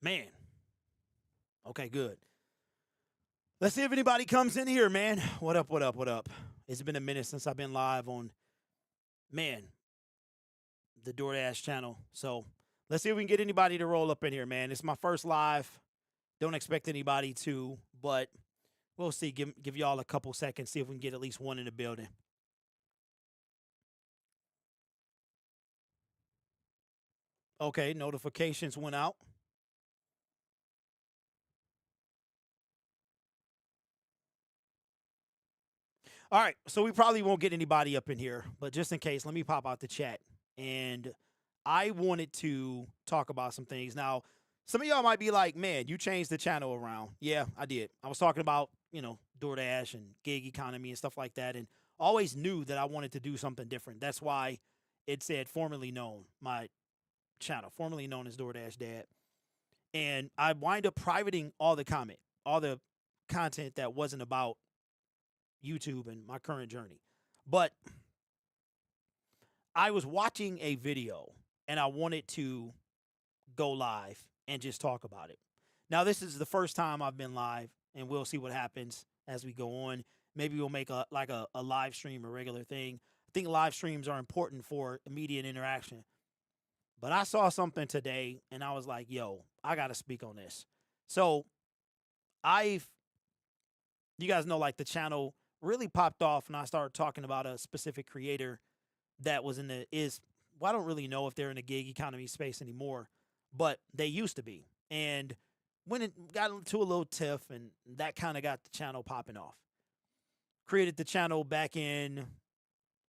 Man. Okay, good. Let's see if anybody comes in here, man. What up, what up, what up? It's been a minute since I've been live on, man, the DoorDash channel. So let's see if we can get anybody to roll up in here, man. It's my first live. Don't expect anybody to, but we'll see. Give y'all a couple seconds, see if we can get at least one in the building. Okay, notifications went out. All right, so we probably won't get anybody up in here, but just in case, let me pop out the chat. And I wanted to talk about some things. Now, some of y'all might be like, man, you changed the channel around. Yeah, I did. I was talking about, DoorDash and gig economy and stuff like that, and always knew that I wanted to do something different. That's why it said formerly known, my channel, formerly known as DoorDash Dad. And I wind up privating all the content that wasn't about YouTube and my current journey. But I was watching a video and I wanted to go live and just talk about it. Now, this is the first time I've been live, and we'll see what happens as we go on. Maybe we'll make a live stream a regular thing. I think live streams are important for immediate interaction. But I saw something today and I was like, yo, I got to speak on this. So you guys know, like, the channel really popped off and I started talking about a specific creator that was well, I don't really know if they're in the gig economy space anymore, but they used to be. And when it got into a little tiff, and that kind of got the channel popping off. Created the channel back in,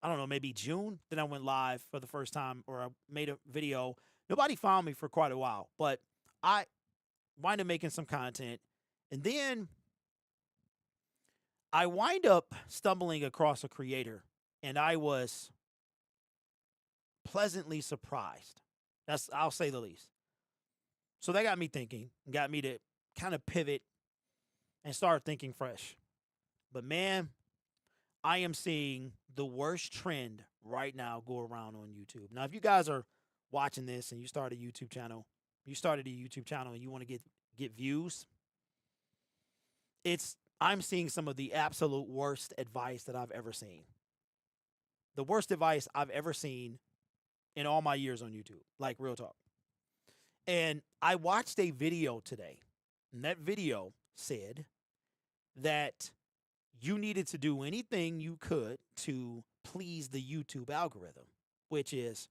I don't know, maybe June. Then I went live for the first time, or I made a video. Nobody found me for quite a while, but I wind up making some content. And then I wind up stumbling across a creator, and I was pleasantly surprised. I'll say the least. So that got me thinking, got me to kind of pivot and start thinking fresh. But man, I am seeing the worst trend right now go around on YouTube. Now, if you guys are watching this and you started a YouTube channel and you want to get views, I'm seeing some of the absolute worst advice that I've ever seen. The worst advice I've ever seen in all my years on YouTube, like, real talk. And I watched a video today, and that video said that you needed to do anything you could to please the YouTube algorithm, which is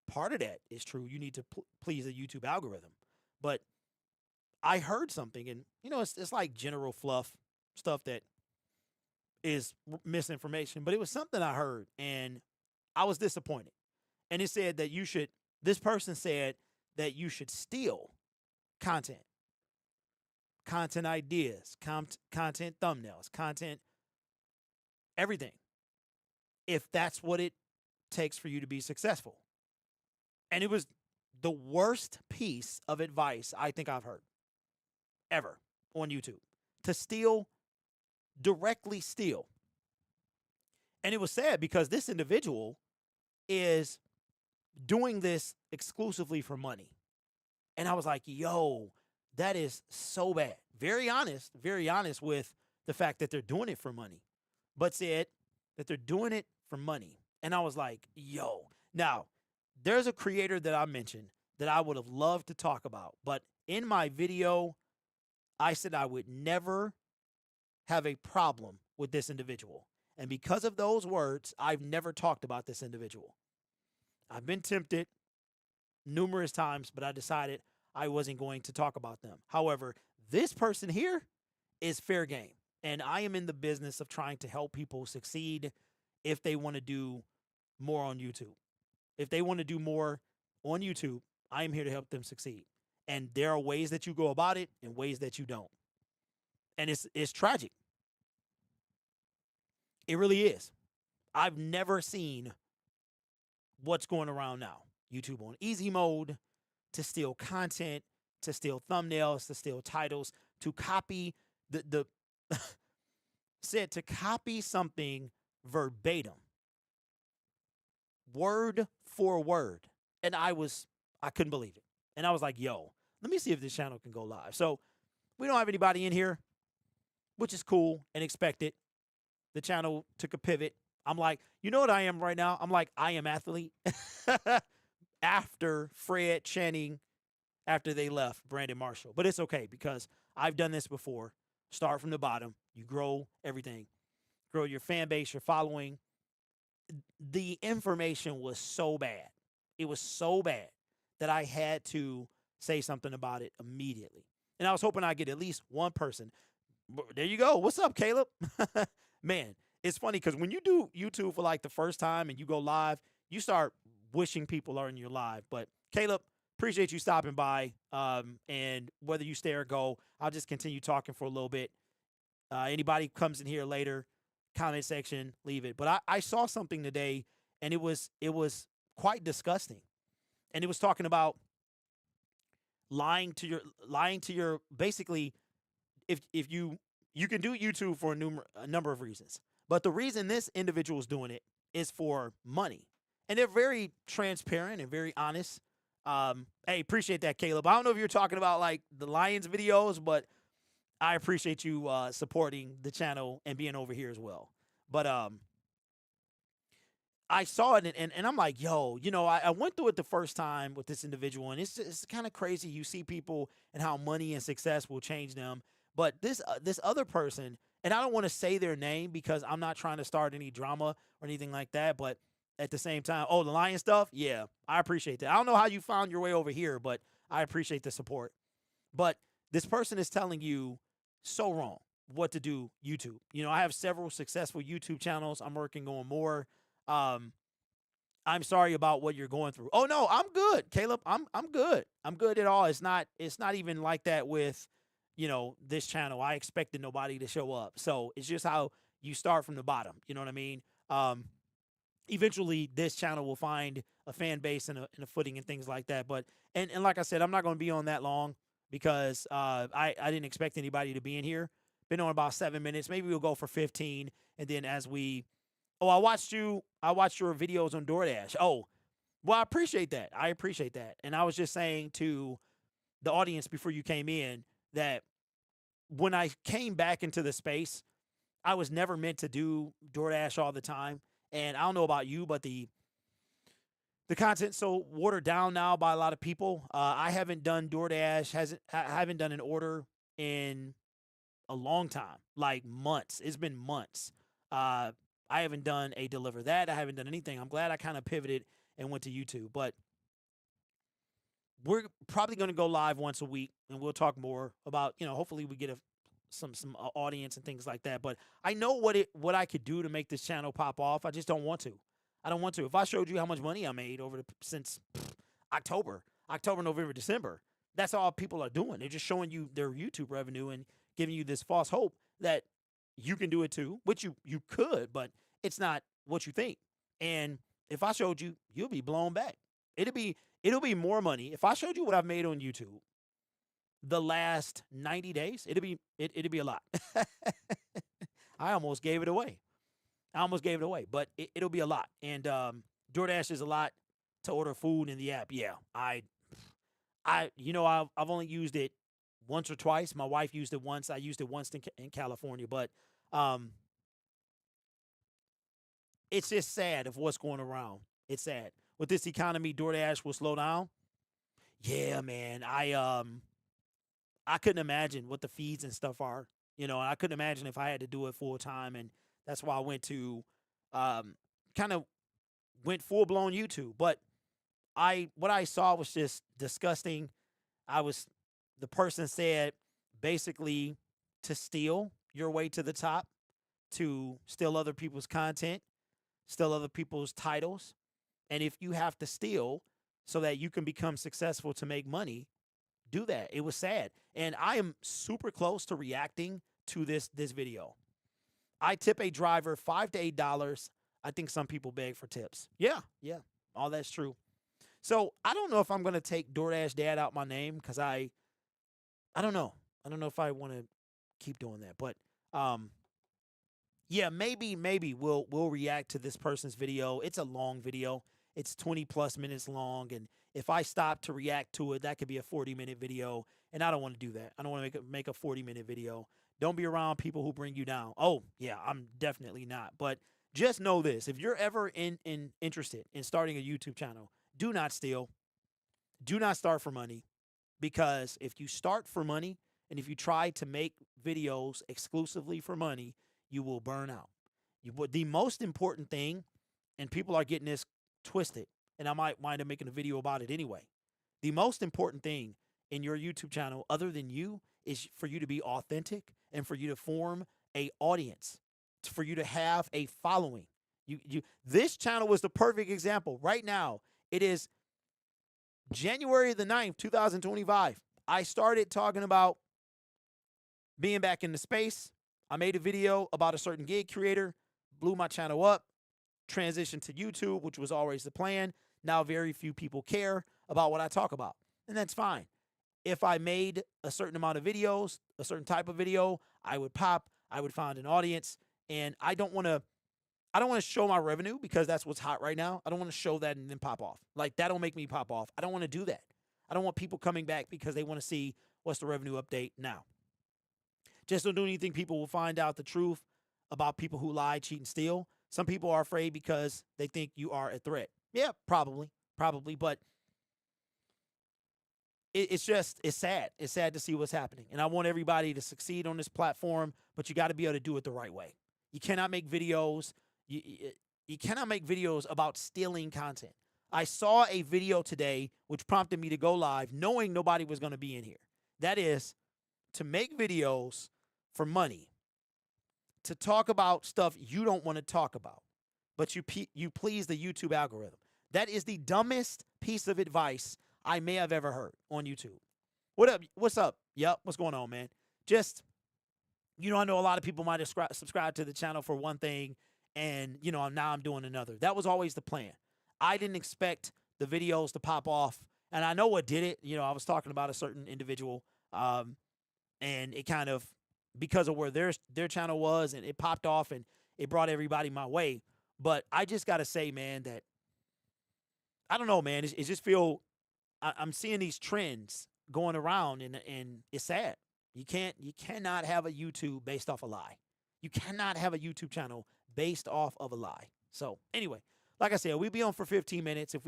part of that is true. You need to please the YouTube algorithm. But I heard something, and it's like general fluff stuff that is misinformation, but it was something I heard and I was disappointed. And it said that this person said that you should steal content ideas, content thumbnails, content, everything, if that's what it takes for you to be successful. And it was the worst piece of advice I think I've heard ever on YouTube, to directly steal. And it was sad because this individual is doing this exclusively for money. And I was like, yo, that is so bad. Very honest with the fact that they're doing it for money, but said that they're doing it for money. And I was like, yo. Now, there's a creator that I mentioned that I would have loved to talk about, but in my video, I said I would never have a problem with this individual. And because of those words, I've never talked about this individual. I've been tempted numerous times, but I decided I wasn't going to talk about them. However, this person here is fair game. And I am in the business of trying to help people succeed if they want to do more on YouTube. If they want to do more on YouTube, I am here to help them succeed. And there are ways that you go about it and ways that you don't. And it's tragic. It really is. I've never seen what's going around now. YouTube on easy mode, to steal content, to steal thumbnails, to steal titles, to copy the said to copy something verbatim, word for word. And I couldn't believe it. And I was like, yo, let me see if this channel can go live. So we don't have anybody in here, which is cool and expected. The channel took a pivot. I'm like, you know what I am right now? I'm like, I am athlete. After Fred Channing, after they left Brandon Marshall. But it's okay because I've done this before. Start from the bottom. You grow everything. Grow your fan base, your following. The information was so bad. It was so bad that I had to say something about it immediately. And I was hoping I'd get at least one person. There you go. What's up, Caleb? Man, it's funny because when you do YouTube for like the first time and you go live, you start wishing people are in your live. But Caleb, appreciate you stopping by. And whether you stay or go, I'll just continue talking for a little bit. Anybody comes in here later, comment section, leave it. But I saw something today, and it was quite disgusting. And it was talking about lying to your basically, if you can do YouTube for a number of reasons. But the reason this individual is doing it is for money. And they're very transparent and very honest. Hey, appreciate that, Caleb. I don't know if you're talking about like the Lions videos, but I appreciate you supporting the channel and being over here as well. But I saw it and I'm like, yo, you know, I went through it the first time with this individual, and it's kind of crazy. You see people and how money and success will change them. But this other person, and I don't want to say their name because I'm not trying to start any drama or anything like that, but at the same time, oh, the Lion stuff, yeah, I appreciate that. I don't know how you found your way over here, but I appreciate the support. But this person is telling you so wrong what to do YouTube. You know, I have several successful YouTube channels. I'm working on more. I'm sorry about what you're going through. Oh no, I'm good, Caleb. I'm good. I'm good at all. It's not even like that with, you know, this channel. I expected nobody to show up. So it's just how you start from the bottom. You know what I mean? Eventually this channel will find a fan base and a footing and things like that. But and like I said, I'm not going to be on that long because I didn't expect anybody to be in here. Been on about 7 minutes. Maybe we'll go for 15, and then as we I watched your videos on DoorDash. Oh, well, I appreciate that. I appreciate that. And I was just saying to the audience before you came in that when I came back into the space, I was never meant to do DoorDash all the time. And I don't know about you, but the content's so watered down now by a lot of people. I haven't done DoorDash. I haven't done an order in a long time, like months. It's been months. I haven't done a deliver that. I haven't done anything. I'm glad I kind of pivoted and went to YouTube. But we're probably going to go live once a week, and we'll talk more about, you know, hopefully we get some audience and things like that. But I know what I could do to make this channel pop off. I just don't want to. I don't want to. If I showed you how much money I made since October, November, December, that's all people are doing. They're just showing you their YouTube revenue and giving you this false hope that you can do it too, which you could, but it's not what you think. And if I showed you, you'll be blown back. It'll be more money. If I showed you what I've made on YouTube the last 90 days, it'd be a lot. I almost gave it away. But it'll be a lot. And DoorDash is a lot to order food in the app. Yeah, I've only used it once or twice. My wife used it once. I used it once in California. But it's just sad of what's going around. It's sad. With this economy, DoorDash will slow down. Yeah, man. I couldn't imagine what the fees and stuff are. You know, I couldn't imagine if I had to do it full time. And that's why I went to kind of went full blown YouTube. But what I saw was just disgusting. The person said basically to steal your way to the top, to steal other people's content, steal other people's titles. And if you have to steal so that you can become successful to make money, do that. It was sad. And I am super close to reacting to this video. I tip a driver $5 to $8. I think some people beg for tips. Yeah, all that's true. So I don't know if I'm going to take DoorDash Dad out my name because I don't know. I don't know if I want to keep doing that. But yeah, maybe we'll react to this person's video. It's a long video. It's 20 plus minutes long, and if I stop to react to it, that could be a 40-minute video, and I don't want to do that. I don't want to make a 40-minute video. Don't be around people who bring you down. Oh, yeah, I'm definitely not. But just know this. If you're ever interested in starting a YouTube channel, do not steal. Do not start for money, because if you start for money and if you try to make videos exclusively for money, you will burn out. The most important thing, and people are getting this twisted, and I might wind up making a video about it anyway. The most important thing in your YouTube channel, other than you, is for you to be authentic and for you to form a audience, for you to have a following. This channel was the perfect example. Right now, it is January the 9th, 2025. I started talking about being back in the space. I made a video about a certain gig creator, blew my channel up, transitioned to YouTube, which was always the plan. Now very few people care about what I talk about, and that's fine. If I made a certain amount of videos, a certain type of video, I would pop, I would find an audience, and I don't want to show my revenue because that's what's hot right now. I don't want to show that and then pop off. Like, that don't make me pop off. I don't want to do that. I don't want people coming back because they want to see what's the revenue update now. Just don't do anything. People will find out the truth about people who lie, cheat, and steal. Some people are afraid because they think you are a threat. Yeah, probably, but it's sad. It's sad to see what's happening. And I want everybody to succeed on this platform, but you got to be able to do it the right way. You cannot make videos. You cannot make videos about stealing content. I saw a video today which prompted me to go live knowing nobody was going to be in here. That is to make videos for money, to talk about stuff you don't want to talk about, but you please the YouTube algorithm. That is the dumbest piece of advice I may have ever heard on YouTube. What up? What's up? Yep. What's going on, man? Just, I know a lot of people might have subscribed to the channel for one thing, and, now I'm doing another. That was always the plan. I didn't expect the videos to pop off, and I know what did it. I was talking about a certain individual, and it kind of, because of where their channel was, and it popped off, and it brought everybody my way. But I just got to say, man, that I don't know, man. It just feel I'm seeing these trends going around, and it's sad. You cannot have a YouTube based off a lie. You cannot have a YouTube channel based off of a lie. So anyway, like I said, we'll be on for 15 minutes. If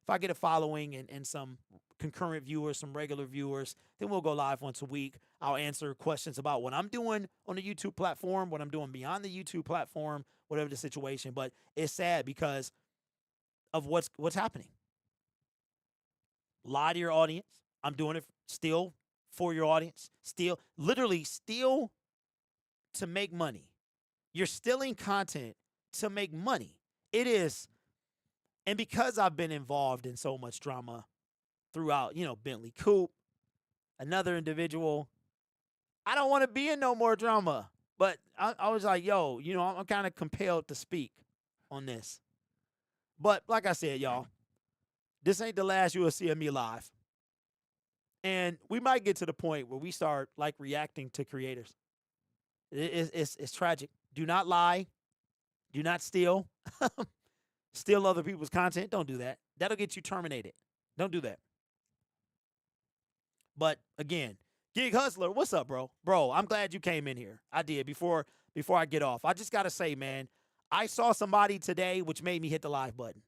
I get a following and some concurrent viewers, some regular viewers, then we'll go live once a week. I'll answer questions about what I'm doing on the YouTube platform, what I'm doing beyond the YouTube platform, whatever the situation. But it's sad because of what's happening. Lie to your audience. I'm doing it still for your audience. Literally steal to make money. You're stealing content to make money. It is. And because I've been involved in so much drama throughout, Bentley Coupe, another individual, I don't want to be in no more drama. But I was like, yo, I'm kind of compelled to speak on this. But like I said, y'all, this ain't the last you will see of me live. And we might get to the point where we start like reacting to creators. It's tragic. Do not lie. Do not steal. Steal other people's content. Don't do that. That'll get you terminated. Don't do that. But again, Gig Hustler, what's up, bro? Bro, I'm glad you came in here. I did before I get off. I just got to say, man, I saw somebody today which made me hit the live button.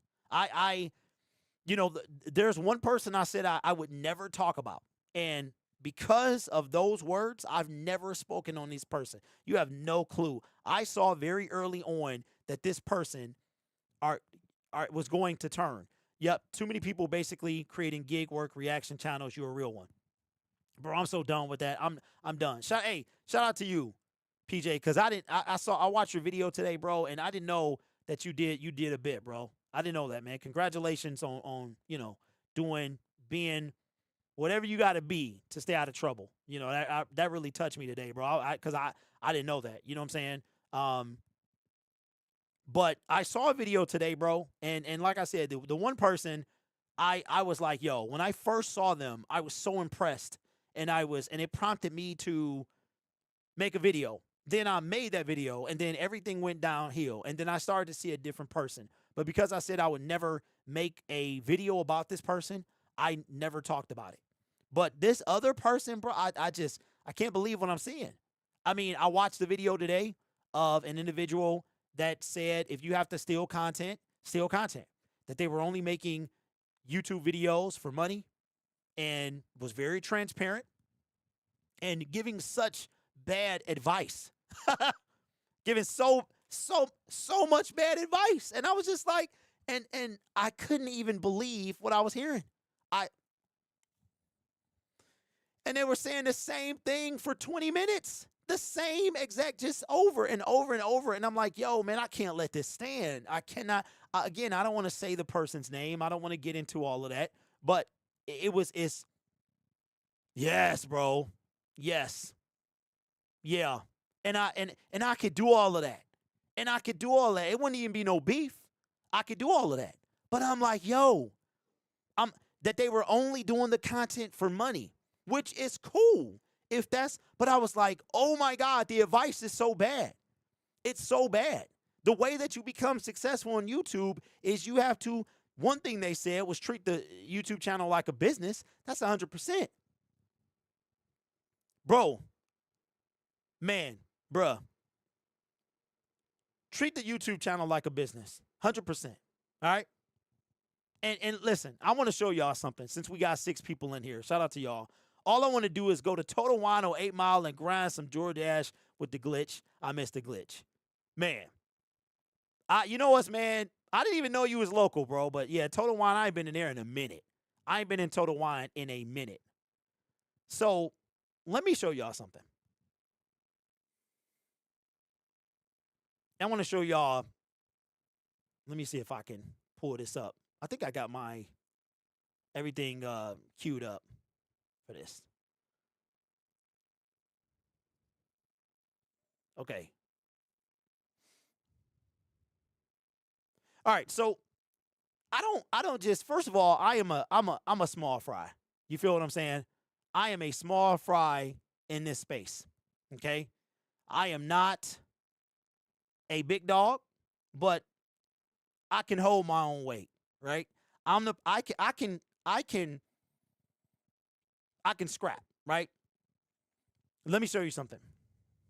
There's one person I said I would never talk about. And because of those words, I've never spoken on this person. You have no clue. I saw very early on that this person was going to turn. Yep, too many people basically creating gig work reaction channels. You're a real one. Bro, I'm so done with that. I'm done. Shout out to you, PJ, because I watched your video today, bro, and I didn't know that you did a bit, bro. I didn't know that, man. Congratulations on being whatever you got to be to stay out of trouble. That really touched me today, bro. Because I didn't know that. You know what I'm saying? But I saw a video today, bro, and like I said, the one person I was like, yo, when I first saw them, I was so impressed, and it prompted me to make a video. Then I made that video, and then everything went downhill, and then I started to see a different person. But because I said I would never make a video about this person, I never talked about it. But this other person, bro, I can't believe what I'm seeing. I mean, I watched the video today of an individual that said if you have to steal content, steal content. That they were only making YouTube videos for money and was very transparent and giving such bad advice. Giving so much bad advice. And I was just like, and I couldn't even believe what I was hearing. And they were saying the same thing for 20 minutes. The same exact, just over and over and over. And I'm like, yo, man, I can't let this stand. I cannot. Again, I don't want to say the person's name. I don't want to get into all of that. But it's, yes, bro. Yes. Yeah. And I could do all of that. And I could do all that. It wouldn't even be no beef. I could do all of that. But I'm like, yo, that they were only doing the content for money, which is cool. But I was like, oh my God, the advice is so bad. It's so bad. The way that you become successful on YouTube is you have to, one thing they said was treat the YouTube channel like a business. That's 100%. Bro, man, bruh. Treat the YouTube channel like a business. 100%. All right? And listen, I want to show y'all something since we got 6 people in here. Shout out to y'all. All I want to do is go to Total Wino 8 Mile and grind some DoorDash with the glitch. I missed the glitch. Man. You know what, man? I didn't even know you was local, bro. But yeah, Total Wine, I ain't been in there in a minute. I ain't been in Total Wine in a minute. So let me show y'all something. I want to show y'all. Let me see if I can pull this up. I think I got my everything queued up for this. Okay. All right, so I don't just, first of all, I'm a small fry. You feel what I'm saying? I am a small fry in this space. Okay? I am not a big dog, but I can hold my own weight, right? I can scrap, right? Let me show you something.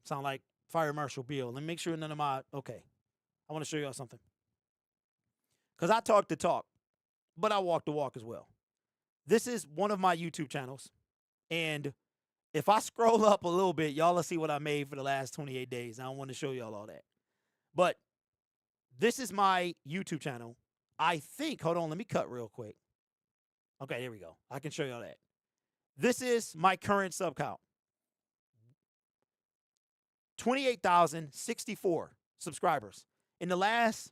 Sound like Fire Marshal Bill. Let me make sure none of my, okay. I want to show y'all something. Because I talk the talk, but I walk the walk as well. This is one of my YouTube channels. And if I scroll up a little bit, y'all will see what I made for the last 28 days. I don't want to show y'all all that. But this is my YouTube channel. I think, hold on, let me cut real quick. Okay, there we go. I can show y'all that. This is my current sub count. 28,064 subscribers. In the last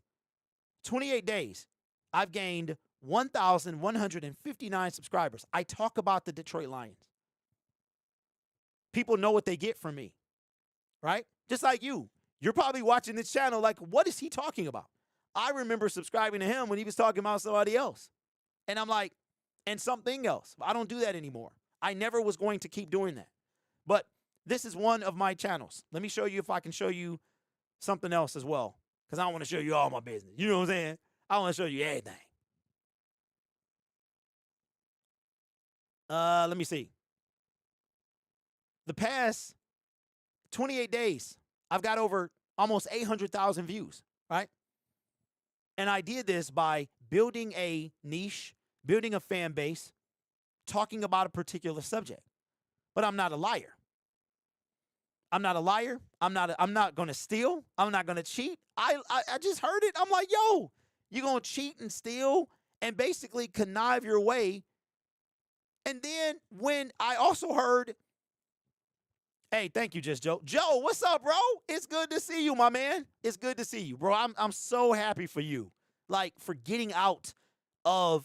28 days, I've gained 1,159 subscribers. I talk about the Detroit Lions. People know what they get from me, right? Just like you. You're probably watching this channel like, what is he talking about? I remember subscribing to him when he was talking about somebody else. And I'm like, and something else. I don't do that anymore. I never was going to keep doing that. But this is one of my channels. Let me show you if I can show you something else as well. Because I don't want to show you all my business. You know what I'm saying? I want to show you everything. Let me see. The past 28 days, I've got over almost 800,000 views, right? And I did this by building a niche, building a fan base, talking about a particular subject. But I'm not a liar. I'm not a liar. I'm not going to steal. I'm not going to cheat. I just heard it. I'm like, yo, you're going to cheat and steal and basically connive your way. And then when I also heard, hey, thank you, Just Joe. Joe, what's up, bro? It's good to see you, my man. It's good to see you, bro. I'm so happy for you. Like, for getting out of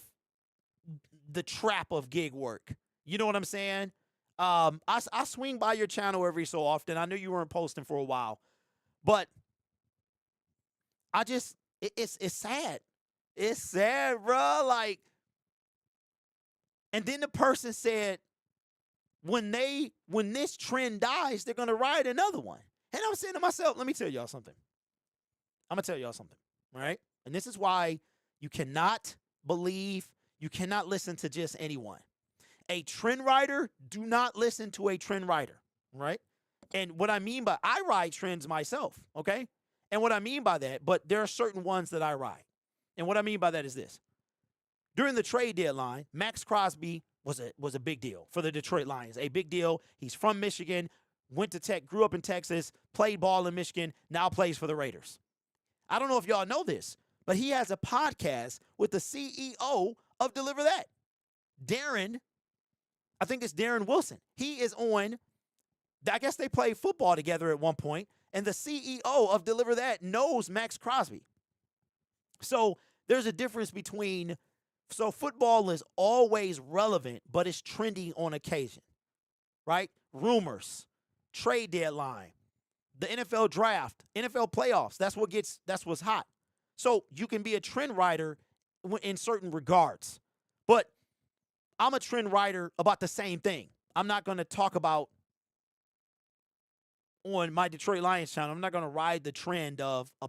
the trap of gig work. You know what I'm saying? I swing by your channel every so often. I knew you weren't posting for a while, but it's sad. It's sad, bro. Like, and then the person said, when this trend dies, they're gonna ride another one. And I'm saying to myself, let me tell y'all something. I'm gonna tell y'all something, all right? And this is why you cannot believe, you cannot listen to just anyone. A trend rider, do not listen to a trend rider, right? And what I mean by, I ride trends myself, okay? And what I mean by that, but there are certain ones that I ride. And what I mean by that is this. During the trade deadline, Max Crosby was a big deal for the Detroit Lions. A big deal. He's from Michigan, went to Tech, grew up in Texas, played ball in Michigan, now plays for the Raiders. I don't know if y'all know this, but he has a podcast with the CEO of Deliver That. Darren, I think it's Darren Wilson. He is on, I guess they played football together at one point, and the CEO of Deliver That knows Max Crosby. So there's a difference between, so football is always relevant, but it's trending on occasion, right? Rumors, trade deadline, the NFL draft, NFL playoffs. That's what's hot. So you can be a trend rider in certain regards, but I'm a trend rider about the same thing. I'm not going to talk about on my Detroit Lions channel. I'm not going to ride the trend of a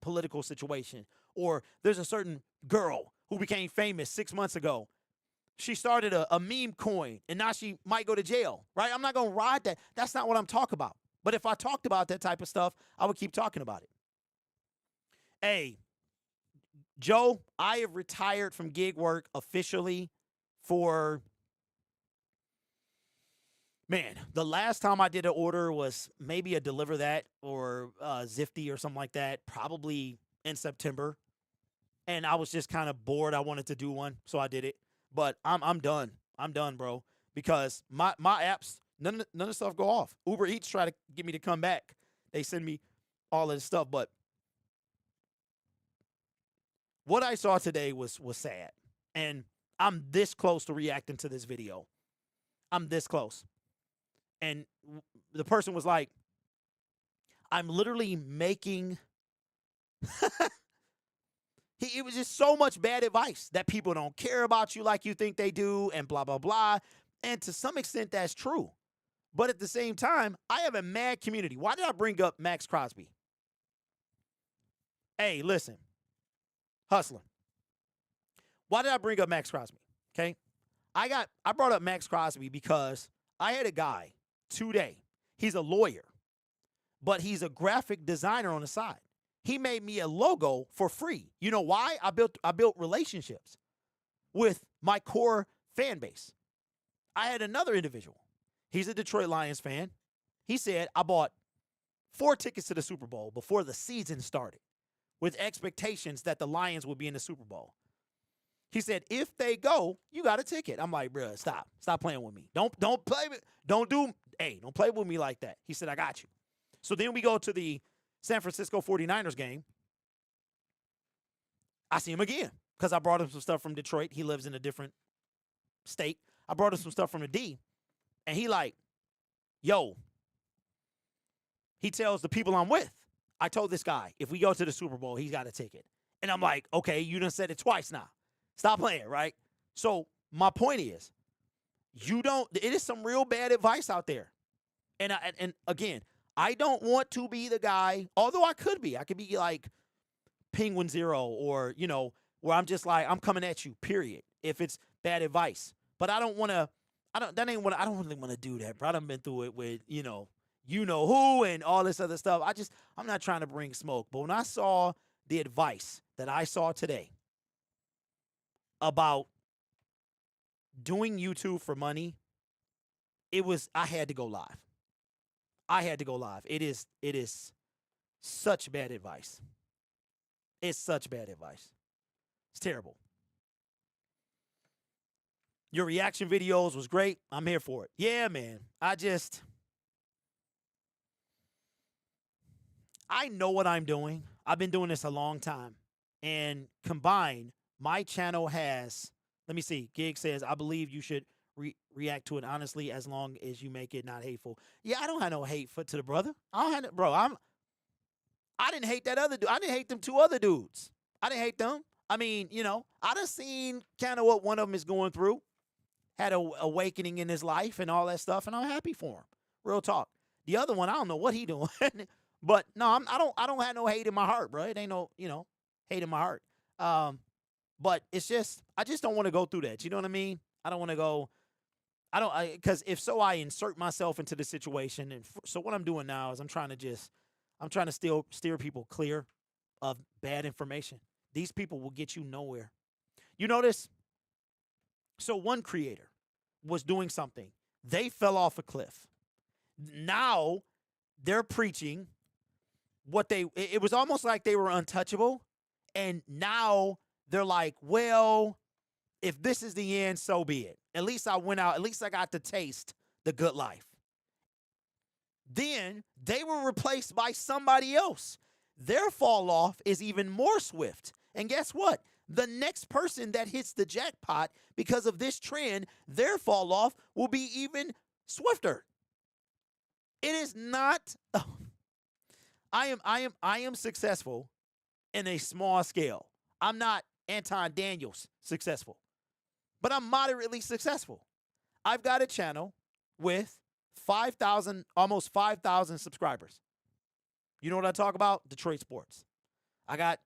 political situation, or there's a certain girl who became famous 6 months ago. She started a meme coin, and now she might go to jail, right? I'm not going to ride that. That's not what I'm talking about. But if I talked about that type of stuff, I would keep talking about it. Hey, Joe, I have retired from gig work officially for, man, the last time I did an order was maybe a Deliver That or Zifty or something like that, probably in September. And I was just kind of bored. I wanted to do one, so I did it. But I'm done. I'm done, bro. Because my apps, none of the stuff go off. Uber Eats try to get me to come back. They send me all of this stuff. But what I saw today was sad. And I'm this close to reacting to this video. I'm this close. And the person was like, I'm literally making... It was just so much bad advice that people don't care about you like you think they do and blah, blah, blah. And to some extent, that's true. But at the same time, I have a mad community. Why did I bring up Max Crosby? Hey, listen, hustler. Why did I bring up Max Crosby? Okay. I brought up Max Crosby because I had a guy today. He's a lawyer, but he's a graphic designer on the side. He made me a logo for free. You know why? I built relationships with my core fan base. I had another individual. He's a Detroit Lions fan. He said, I bought 4 tickets to the Super Bowl before the season started with expectations that the Lions would be in the Super Bowl. He said, if they go, you got a ticket. I'm like, bruh, stop. Stop playing with me. Don't play with, don't play with me like that. He said, I got you. So then we go to the San Francisco 49ers game. I see him again because I brought him some stuff from Detroit. He lives in a different state. I brought him some stuff from the D, and he like, yo, he tells the people I'm with, I told this guy, if we go to the Super Bowl, he's got a ticket. And I'm like, okay, you done said it twice now. Stop playing, right? So my point is, it is some real bad advice out there. And again, I don't want to be the guy, although I could be. I could be like Penguin Zero or, where I'm just like, I'm coming at you, period, if it's bad advice. But I don't really want to do that, bro. I done been through it with, you know who and all this other stuff. I'm not trying to bring smoke. But when I saw the advice that I saw today about doing YouTube for money, I had to go live. It is such bad advice. It's such bad advice. It's terrible. Your reaction videos was great. I'm here for it. Yeah, man. I know what I'm doing. I've been doing this a long time. And combined, my channel has, let me see, Gig says, I believe you should react to it honestly as long as you make it not hateful. Yeah, I don't have no hate to the brother. I didn't hate that other dude. I didn't hate them 2 other dudes. I didn't hate them. I mean, I done seen kind of what one of them is going through. Had a awakening in his life and all that stuff, and I'm happy for him. Real talk. The other one, I don't know what he doing. But no, I don't have no hate in my heart, bro. It ain't no, hate in my heart. But it's just, I just don't want to go through that. You know what I mean? I don't want to go. Because if so, I insert myself into the situation. And so what I'm doing now is I'm trying to still steer people clear of bad information. These people will get you nowhere. You notice? So one creator was doing something. They fell off a cliff. Now they're preaching it was almost like they were untouchable. And now they're like, well, if this is the end, so be it. At least I went out. At least I got to taste the good life. Then they were replaced by somebody else. Their fall off is even more swift. And guess what? The next person that hits the jackpot because of this trend, their fall off will be even swifter. It is not. I am successful in a small scale. I'm not Anton Daniels successful, but I'm moderately successful. I've got a channel with 5,000, almost 5,000 subscribers. You know what I talk about? Detroit sports. I got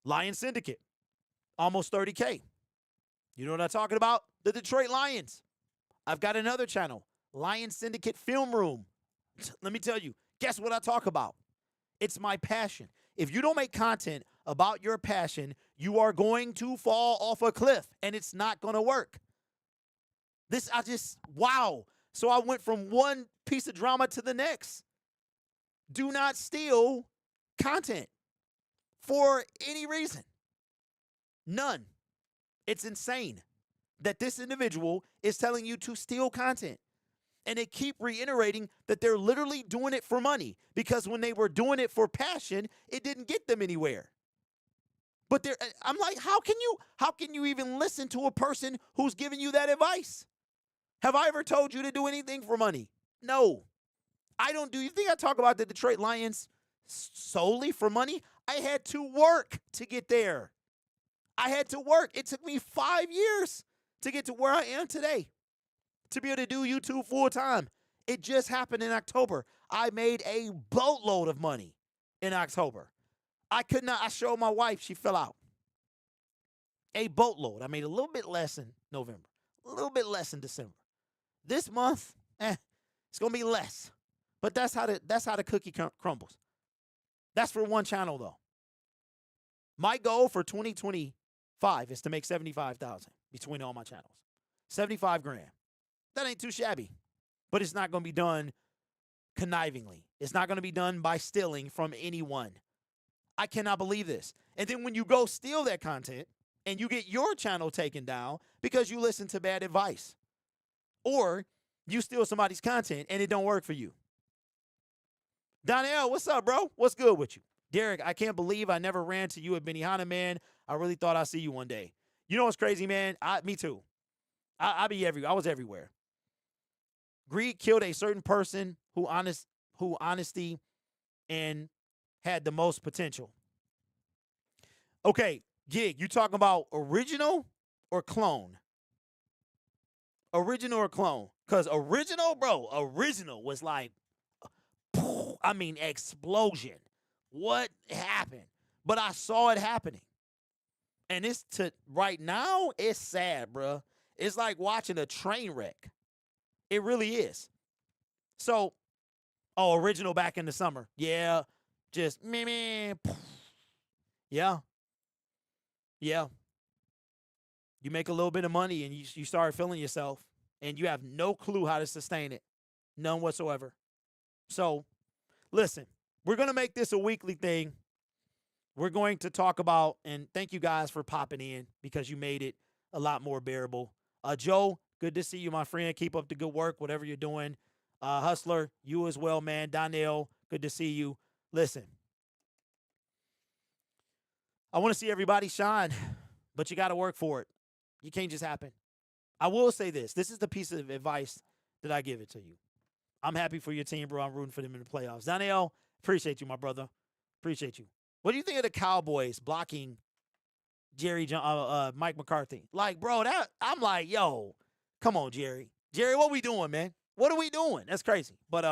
Lion Syndicate, almost 30K. You know what I'm talking about? The Detroit Lions. I've got another channel, Lion Syndicate Film Room. Let me tell you, guess what I talk about? It's my passion. If you don't make content about your passion, you are going to fall off a cliff, and it's not going to work. Wow. So I went from one piece of drama to the next. Do not steal content for any reason. None. It's insane that this individual is telling you to steal content. And they keep reiterating that they're literally doing it for money, because when they were doing it for passion, it didn't get them anywhere. But I'm like, how can you even listen to a person who's giving you that advice? Have I ever told you to do anything for money? No. I don't do. You think I talk about the Detroit Lions solely for money? I had to work to get there. I had to work. It took me 5 years to get to where I am today, to be able to do YouTube full time. It just happened in October. I made a boatload of money in October. I showed my wife, she fell out. A boatload. I made a little bit less in November, a little bit less in December. This month, it's gonna be less. But that's how the cookie crumbles. That's for one channel though. My goal for 2025 is to make 75,000 between all my channels. 75 grand. That ain't too shabby. But it's not going to be done connivingly. It's not going to be done by stealing from anyone. I cannot believe this. And then when you go steal that content and you get your channel taken down because you listen to bad advice, or you steal somebody's content and it don't work for you. Donnell, what's up, bro? What's good with you? Derek, I can't believe I never ran to you at Benihana, man. I really thought I'd see you one day. You know what's crazy, man? Me too. I be everywhere. I was everywhere. Greed killed a certain person who honesty and had the most potential. Okay, Gig, you talking about original or clone? Original or clone? Because original was like, explosion. What happened? But I saw it happening. And right now, it's sad, bro. It's like watching a train wreck. It really is. So, original back in the summer. Yeah. Just meh. Yeah. Yeah. You make a little bit of money and you start feeling yourself and you have no clue how to sustain it. None whatsoever. So, listen, we're going to make this a weekly thing. We're going to talk about, and thank you guys for popping in because you made it a lot more bearable. Joe, good to see you, my friend. Keep up the good work, whatever you're doing. Hustler, you as well, man. Donnell, good to see you. Listen, I want to see everybody shine, but you got to work for it. You can't just happen. I will say this. This is the piece of advice that I give it to you. I'm happy for your team, bro. I'm rooting for them in the playoffs. Donnell, appreciate you, my brother. Appreciate you. What do you think of the Cowboys blocking Mike McCarthy? Like, bro, I'm like, yo, come on, Jerry. Jerry, what we doing, man? What are we doing? That's crazy. But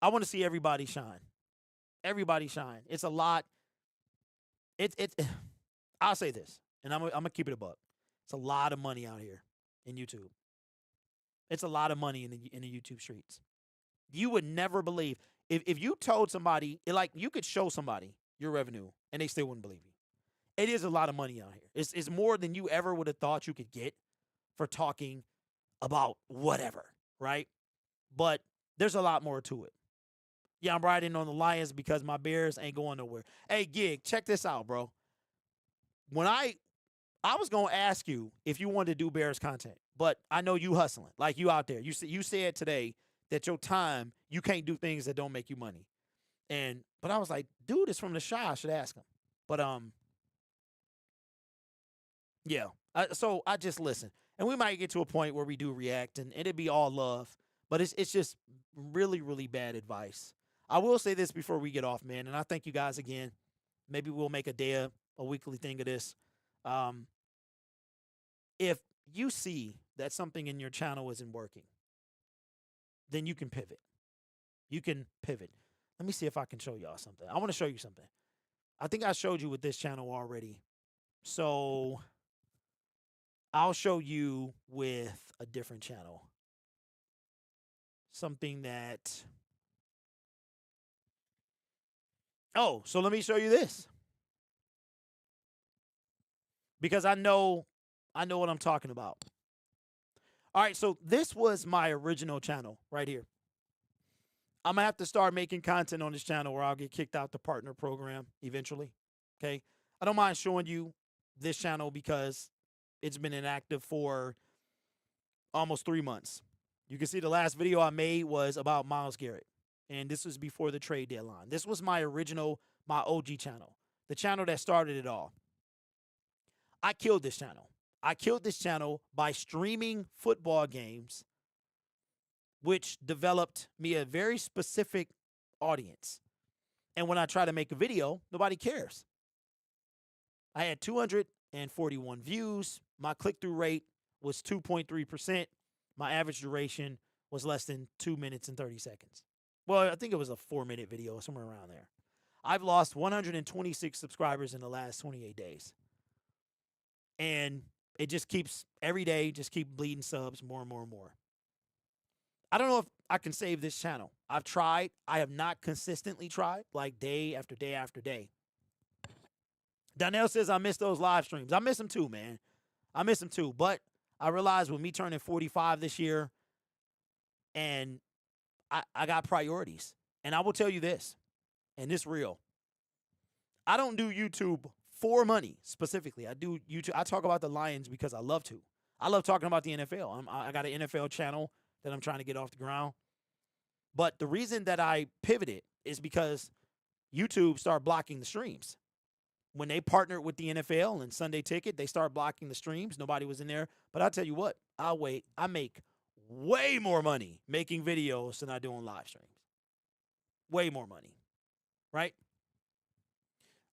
I want to see everybody shine. Everybody shine. It's a lot. It. I'll say this, and I'm gonna keep it a buck. It's a lot of money out here in YouTube. It's a lot of money in the YouTube streets. You would never believe if you told somebody like you could show somebody your revenue and they still wouldn't believe you. It is a lot of money out here. It's more than you ever would have thought you could get for talking about whatever, right? But there's a lot more to it. Yeah, I'm riding on the Lions because my Bears ain't going nowhere. Hey, Gig, check this out, bro. When I was gonna ask you if you wanted to do Bears content, but I know you hustling, like you out there. You said today that your time you can't do things that don't make you money, but I was like, dude, is from the shy. I should ask him, but yeah. So I just listen, and we might get to a point where we do react, and it'd be all love, but it's just really really bad advice. I will say this before we get off, man, and I thank you guys again. Maybe we'll make a weekly thing of this. Um, if you see that something in your channel isn't working, then you can pivot. You can pivot. Let me see if I can show y'all something. I want to show you something. I think I showed you with this channel already. So I'll show you with a different channel. Something that. Oh, so let me show you this. Because I know what I'm talking about. All right, so this was my original channel right here. I'm going to have to start making content on this channel or I'll get kicked out the partner program eventually. Okay? I don't mind showing you this channel because it's been inactive for almost 3 months. You can see the last video I made was about Myles Garrett. And this was before the trade deadline. This was my original, my OG channel. The channel that started it all. I killed this channel. I killed this channel by streaming football games, which developed me a very specific audience. And when I try to make a video, nobody cares. I had 241 views. My click-through rate was 2.3%. My average duration was less than 2 minutes and 30 seconds. Well, I think it was a 4-minute video, somewhere around there. I've lost 126 subscribers in the last 28 days. And it just keeps, every day, just keep bleeding subs more and more and more. I don't know if I can save this channel. I've tried. I have not consistently tried, like day after day after day. Donnell says I miss those live streams. I miss them too, man. I miss them too. But I realized with me turning 45 this year, and I got priorities. And I will tell you this, and it's real. I don't do YouTube for money specifically. I do YouTube. I talk about the Lions because I love to. I love talking about the NFL. I got an NFL channel that I'm trying to get off the ground. But the reason that I pivoted is because YouTube started blocking the streams. When they partnered with the NFL and Sunday Ticket, they started blocking the streams. Nobody was in there. But I'll tell you what, I make way more money making videos than I do on live streams. Way more money, right?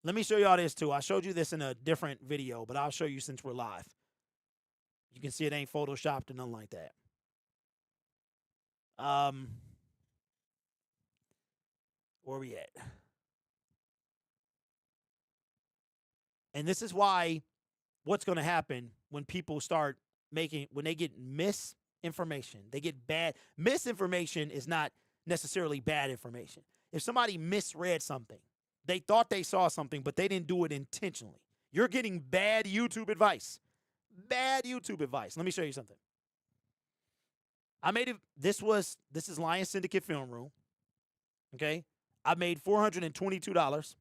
Let me show y'all this too. I showed you this in a different video, but I'll show you since we're live. You can see it ain't photoshopped or nothing like that. Where we at? And this is why what's going to happen when people start when they get misinformation, they get bad. Misinformation is not necessarily bad information. If somebody misread something, they thought they saw something, but they didn't do it intentionally. You're getting bad YouTube advice. Bad YouTube advice. Let me show you something. I made it. This is Lion Syndicate Film Room. Okay. I made $422,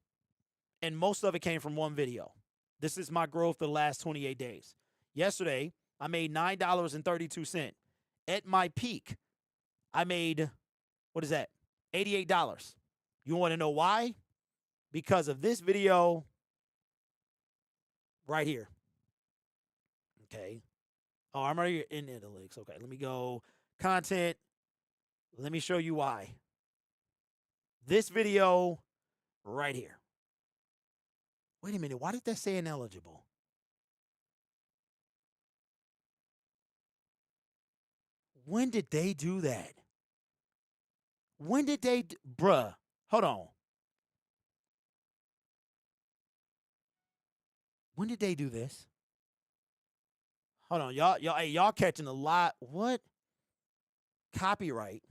and most of it came from one video. This is my growth the last 28 days. Yesterday, I made $9.32. At my peak, I made, what is that? $88. You want to know why? Because of this video right here. Okay. Oh, I'm already in analytics. Okay, let me go content. Let me show you why. This video right here. Wait a minute. Why did that say ineligible? When did they do that? When did they, bruh, hold on. When did they do this? Hold on, y'all catching a lot. What? Copyright.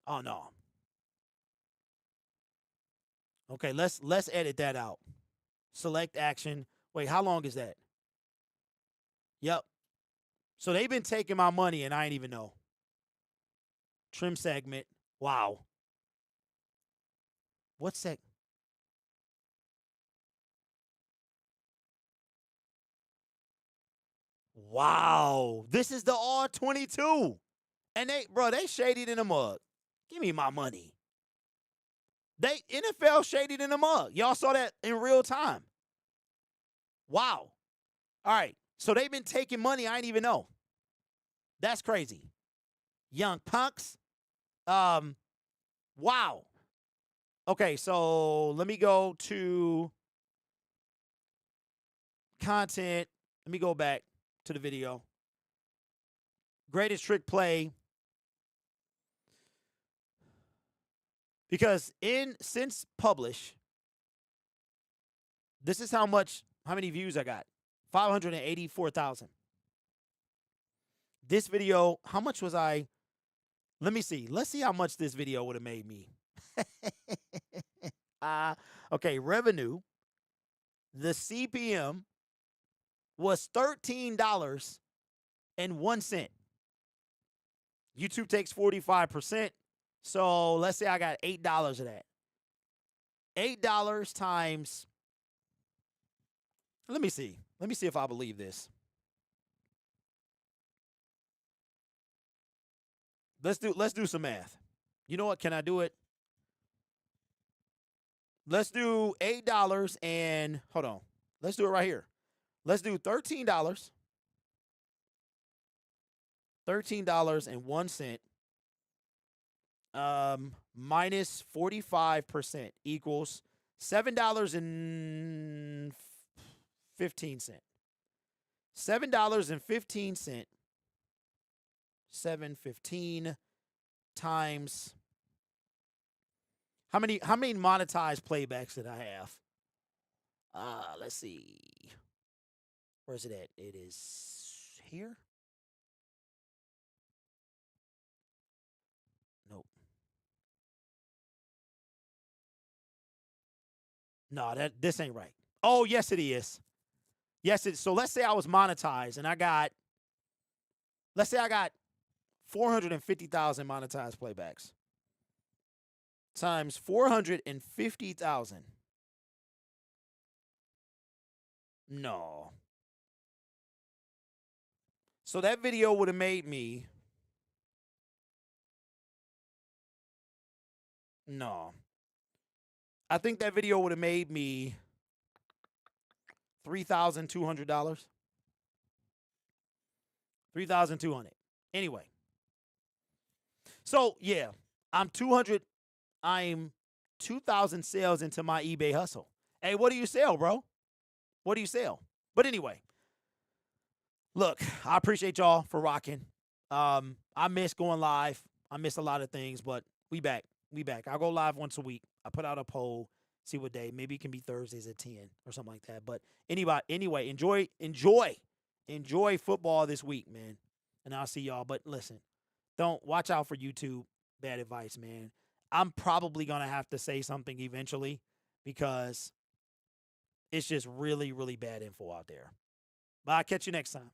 Oh no. Okay, let's edit that out. Select action. Wait, how long is that? Yep. So they've been taking my money and I ain't even know. Trim segment. Wow. What's that? Wow. This is the R22. And they shaded in the mug. Give me my money. They NFL shaded in the mug. Y'all saw that in real time. Wow. All right. So they've been taking money I didn't even know. That's crazy. Young punks. Wow. Okay, so let me go to content. Let me go back to the video. Greatest trick play. Because since publish, this is how many views I got. 584,000. This video, how much was I? Let me see. Let's see how much this video would have made me. Okay, revenue. The CPM was $13.01. YouTube takes 45%. So let's say I got $8 of that. $8 times. Let me see. Let me see if I believe this. Let's do some math. You know what? Can I do it? Let's do $8 and hold on. Let's do it right here. Let's do $13. $13.01. Minus 45% equals $7.15. $7.15. 715 times how many monetized playbacks did I have? Let's see. Where's it at? It is here. Nope. No, this ain't right. Oh, yes, it is. Yes, so let's say I was monetized and let's say I got 450,000 monetized playbacks times 450,000. No. So that video would have made me. No. I think that video would have made me $3,200. $3,200. Anyway. So yeah, I'm 2,000 sales into my eBay hustle. Hey, what do you sell, bro? What do you sell? But anyway, look, I appreciate y'all for rocking. I miss going live. I miss a lot of things, but we back. I'll go live once a week. I put out a poll, see what day. Maybe it can be Thursdays at 10 or something like that. But anyway, enjoy football this week, man. And I'll see y'all. But listen, don't watch out for YouTube. Bad advice, man. I'm probably going to have to say something eventually because it's just really, really bad info out there. But I'll catch you next time.